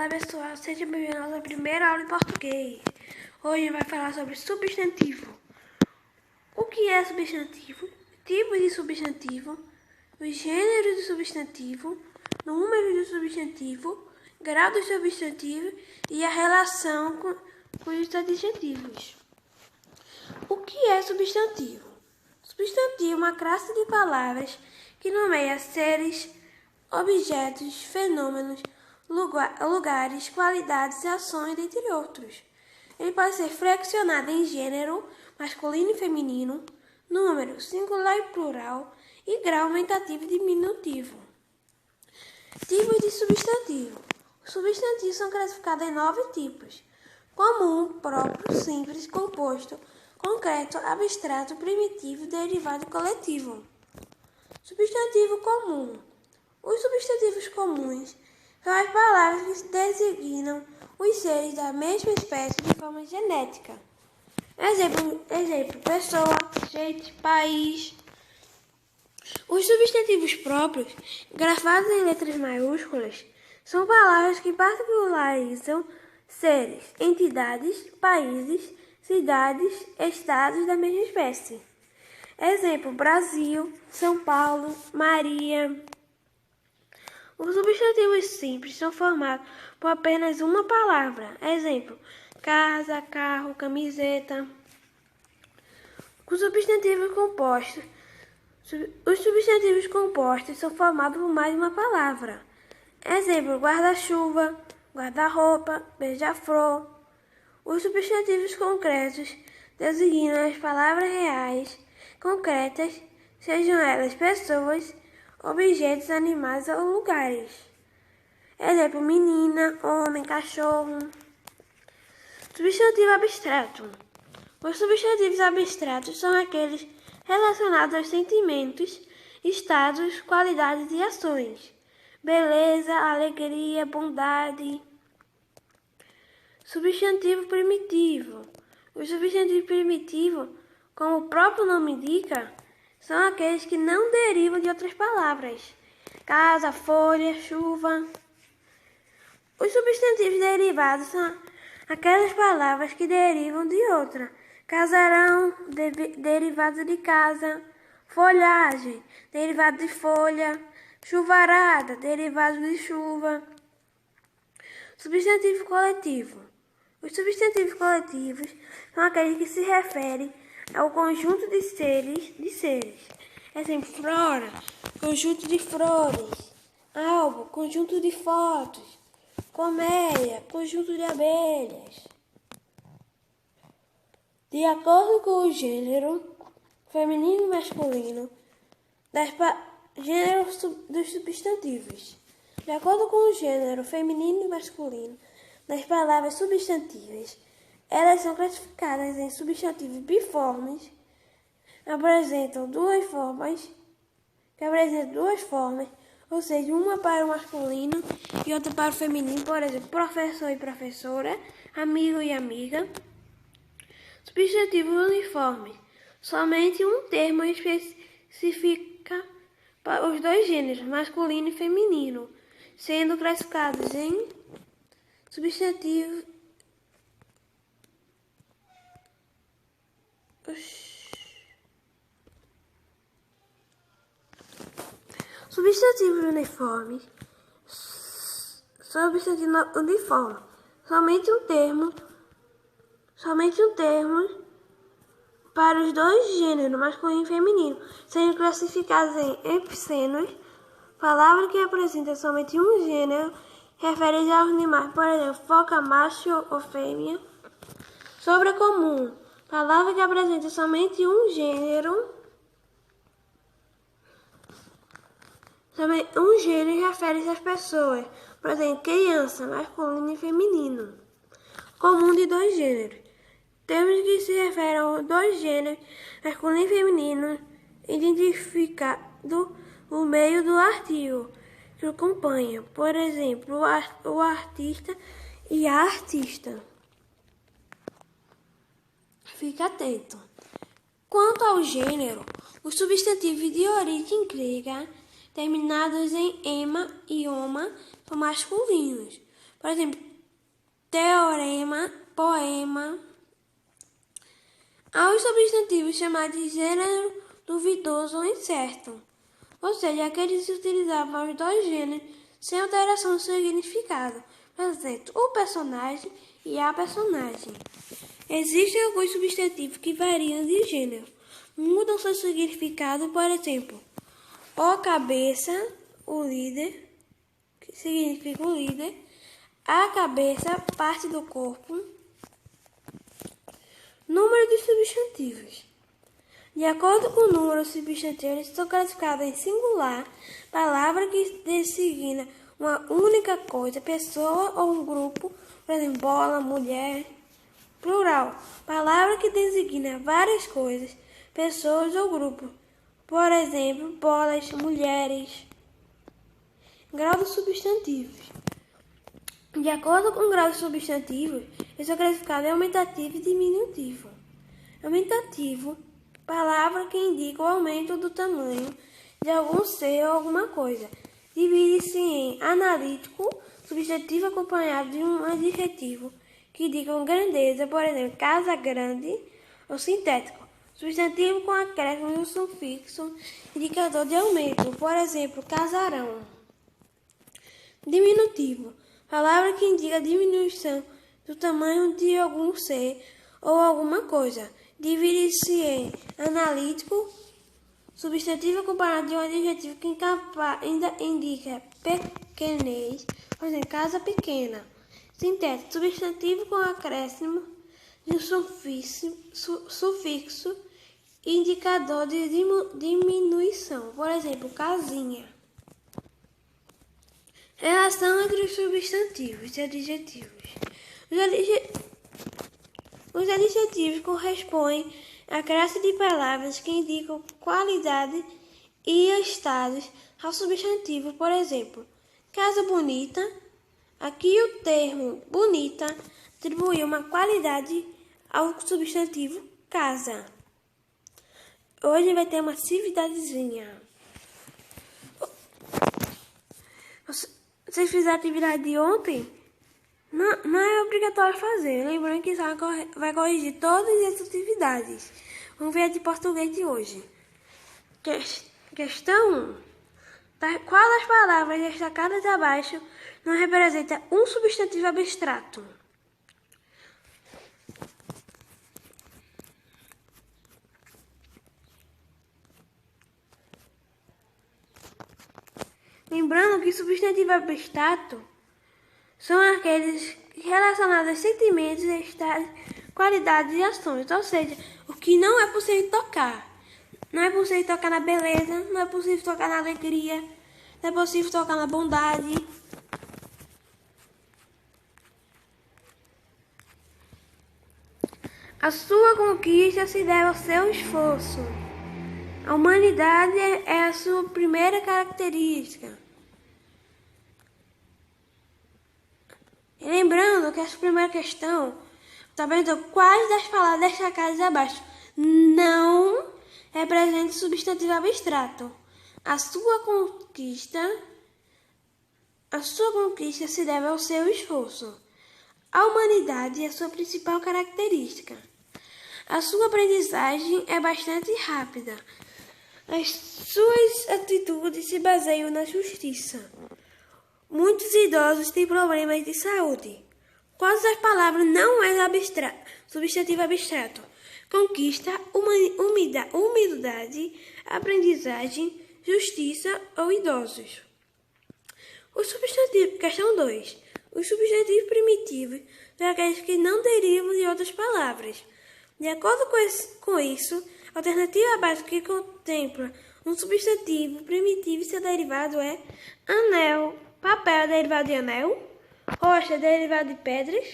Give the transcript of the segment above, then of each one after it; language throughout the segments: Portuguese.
Olá pessoal, seja bem-vindo à nossa primeira aula em português. Hoje a gente vai falar sobre substantivo. O que é substantivo? Tipos de substantivo, os gêneros do substantivo, números do substantivo, grau do substantivo e a relação com os adjetivos. O que é substantivo? Substantivo é uma classe de palavras que nomeia seres, objetos, fenômenos, lugares, qualidades e ações, entre outros. Ele pode ser flexionado em gênero, masculino e feminino, número, singular e plural, e grau aumentativo e diminutivo. Tipos de substantivo. Os substantivos são classificados em 9 tipos: comum, próprio, simples, composto, concreto, abstrato, primitivo, derivado e coletivo. Substantivo comum. Os substantivos comuns são as palavras que designam os seres da mesma espécie de forma genética. Exemplo, pessoa, gente, país. Os substantivos próprios, grafados em letras maiúsculas, são palavras que particularizam seres, entidades, países, cidades, estados da mesma espécie. Exemplo, Brasil, São Paulo, Maria. Os substantivos simples são formados por apenas uma palavra. Exemplo, casa, carro, camiseta. Os substantivos compostos são formados por mais uma palavra. Exemplo, guarda-chuva, guarda-roupa, beija-flor. Os substantivos concretos designam as palavras reais, concretas, sejam elas pessoas, objetos, animais ou lugares. Exemplo, menina, homem, cachorro. Substantivo abstrato. Os substantivos abstratos são aqueles relacionados aos sentimentos, estados, qualidades e ações. Beleza, alegria, bondade. Substantivo primitivo. Os substantivos primitivos, como o próprio nome indica, são aqueles que não derivam de outras palavras. Casa, folha, chuva. Os substantivos derivados são aquelas palavras que derivam de outra. Casarão, derivado de casa. Folhagem, derivado de folha. Chuvarada, derivado de chuva. Substantivo coletivo. Os substantivos coletivos são aqueles que se referem ao conjunto de seres. Exemplo, flora, conjunto de flores. Álbum, conjunto de fotos. Colmeia, conjunto de abelhas. De acordo com o gênero feminino e masculino, gênero dos substantivos. De acordo com o gênero feminino e masculino das palavras substantivas, elas são classificadas em substantivos biformes, que apresentam duas formas, ou seja, uma para o masculino e outra para o feminino, por exemplo, professor e professora, amigo e amiga. Substantivos uniformes. Somente um termo especifica para os dois gêneros, masculino e feminino, sendo classificados em substantivos uniformes. Substantivo uniforme. Somente um termo para os dois gêneros, masculino e feminino, sendo classificados em epicenos. Palavra que apresenta somente um gênero, refere-se aos animais, por exemplo, foca, macho ou fêmea. Sobrecomum. Palavra que apresenta somente um gênero, refere-se às pessoas, por exemplo, criança, masculino e feminino. Comum de dois gêneros. Termos que se referem aos dois gêneros, masculino e feminino, identificado no meio do artigo que acompanha, por exemplo, o artista e a artista. Fique atento. Quanto ao gênero, os substantivos de origem grega, terminados em ema e oma, são masculinos. Por exemplo, teorema, poema. Há os substantivos chamados de gênero duvidoso ou incerto, ou seja, aqueles que utilizavam os dois gêneros sem alteração do significado. Por exemplo, o personagem e a personagem. Existem alguns substantivos que variam de gênero, mudam seu significado, por exemplo, o cabeça, o líder, que significa o líder, a cabeça, parte do corpo. Número de substantivos. De acordo com o número de substantivos, eles são classificados em singular, palavra que designa uma única coisa, pessoa ou um grupo, por exemplo, bola, mulher. Plural, palavra que designa várias coisas, pessoas ou grupos, por exemplo, bolas, mulheres. Grau dos substantivos. De acordo com o grau de substantivos, eles são classificados em aumentativo e diminutivo. Aumentativo, palavra que indica o aumento do tamanho de algum ser ou alguma coisa. Divide-se em analítico, substantivo acompanhado de um adjetivo que indicam grandeza, por exemplo, casa grande, ou sintético, substantivo com acréscimo de um sufixo, indicador de aumento, por exemplo, casarão. Diminutivo, palavra que indica a diminuição do tamanho de algum ser ou alguma coisa. Divide-se em analítico, substantivo acompanhado de um adjetivo que ainda indica pequenez, por exemplo, casa pequena. Sintético, substantivo com acréscimo de um sufixo indicador de diminuição, por exemplo, casinha. Relação entre os substantivos e adjetivos. Os adjetivos correspondem à classe de palavras que indicam qualidade e estados ao substantivo, por exemplo, casa bonita. Aqui o termo bonita atribui uma qualidade ao substantivo casa. Hoje vai ter uma atividadezinha. Vocês fizeram a atividade de ontem? Não é obrigatório fazer. Lembrando que só vai corrigir todas as atividades. Vamos ver a de português de hoje. Questão 1. Qual das palavras destacadas abaixo não representa um substantivo abstrato? Lembrando que substantivo abstrato são aqueles relacionados a sentimentos, estados, qualidades e ações, ou seja, o que não é possível tocar. Não é possível tocar na beleza, não é possível tocar na alegria, não é possível tocar na bondade. A sua conquista se deve ao seu esforço. A humanidade é a sua primeira característica. E lembrando que essa primeira questão está vendo quais das palavras destacadas abaixo não representa substantivo abstrato. A sua conquista se deve ao seu esforço. A humanidade é a sua principal característica. A sua aprendizagem é bastante rápida. As suas atitudes se baseiam na justiça. Muitos idosos têm problemas de saúde. Quais das palavras não é substantivo abstrato? Conquista, humildade, aprendizagem, justiça ou idosos. Questão 2. Os substantivos primitivos são aqueles que não derivam de outras palavras. De acordo com isso, a alternativa básica que contempla um substantivo primitivo e seu derivado é anel. Papel é derivado de anel. Rocha é derivado de pedras.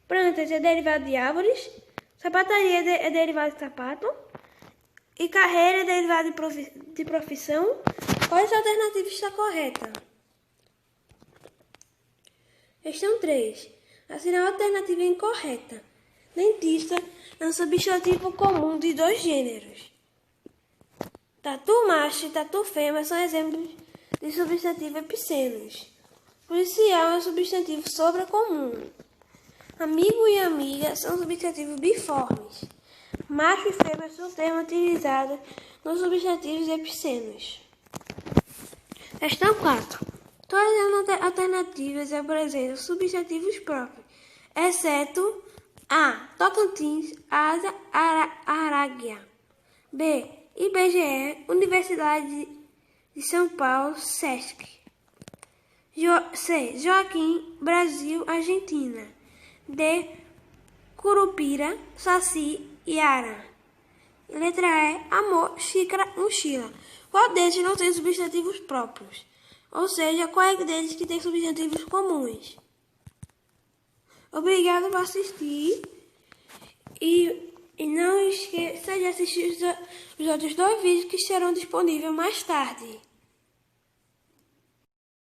Plantas é derivado de árvores. Sapataria é derivado de sapato. E carreira é derivado de profissão. Qual essa alternativa está correta? Questão 3. Assinale a alternativa incorreta. Dentista é um substantivo comum de dois gêneros. Tatu macho e tatu fêmea são exemplos de substantivos epicênios. Policial é um substantivo sobrecomum. Amigo e amiga são substantivos biformes. Macho e fêmea são termos utilizados nos substantivos epícenos. Questão 4. Todas as alternativas apresentam substantivos próprios, exceto A. Tocantins, Asa, Araguaia. B. IBGE, Universidade de São Paulo, SESC. C. Joaquim, Brasil, Argentina. D. Curupira, Saci e Ara. Letra E. Amor, xícara, mochila. Qual deles não tem substantivos próprios? Ou seja, qual é deles que tem substantivos comuns? Obrigado por assistir. E não esqueça de assistir os outros 2 vídeos que serão disponíveis mais tarde.